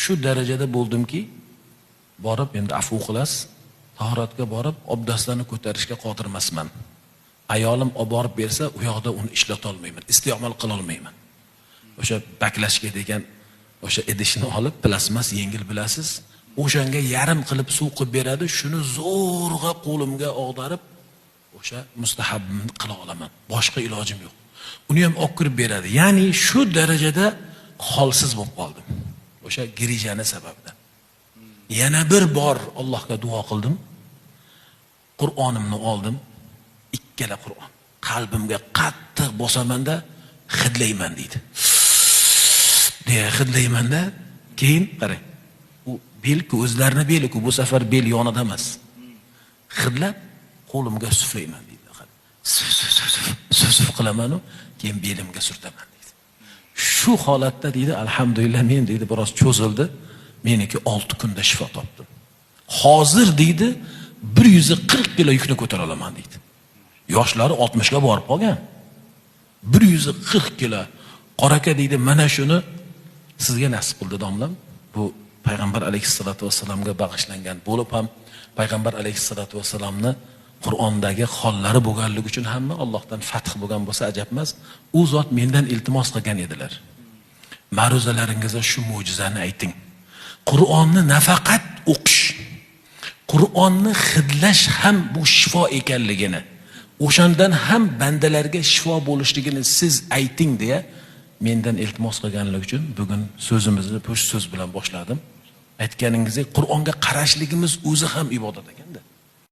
shu darajada bo'ldimki, borib endi afv qilasiz, tahoratga borib obdastlarni ko'tarishga qodir emasman. Ayolim olib borib bersa, u yoqda uni ishlata olmayman, iste'mol qila olmayman. O'sha baklashga degan o'sha idishni olib, plasmas yengil bilasiz, o'shanga yarim qilib suv qo'yib beradi, shuni zo'rg'a qo'limga og'darib, o'sha mustahabni qila olaman. Boshqa ilojim yo'q. Uni ham olib kirib beradi. Ya'ni shu darajada holsiz bo'lib qoldim. O'sha girijani sababidan. Yana bir bor Allohga duo qildim. Qur'onimni oldim. Ikkala Qur'on qalbimga qattiq bosamanda hidlayman deydi. Deya hidlaymanda, keyin qarang. U belki o'zlarini beli-ku, bu safar bel yonida emas. Hidlab qo'limga suflayman deydi. Suf qilaman u, keyin belimga surtaman deydi. Shu holatda deydi, alhamdulillah men deydi biroz cho'zildi. Meniki 6 kunda shifo topdim. Hozir deydi 140 kilo yukni ko'tara olaman deydi. Yoshlari 60 ga borib qolgan. 140 kilo. Qoraka deydi, mana shuni sizga nasib qildi domlam. Bu payg'ambar alayhisolatu vasallamga bag'ishlangan bo'lib ham payg'ambar alayhisolatu vasallamni Qur'ondagi hollari bo'lganligi uchun hamma Allohdan fath bo'lgan bo'lsa ajab emas. U zot mendan iltimos qilgan edilar. Ma'ruzalaringizda shu mo'jizani ayting. Qur'onni nafaqat o'qish, Qur'onni hidlash ham bu shifo ekanligini, o'shandan ham bandalarga shifo bo'lishligini siz ayting deya mendan iltimos qilganligi uchun bugun so'zimizni bu so'z bilan boshladim. Aytganingizdek Qur'onga qarashligimiz o'zi ham ibodat ekan.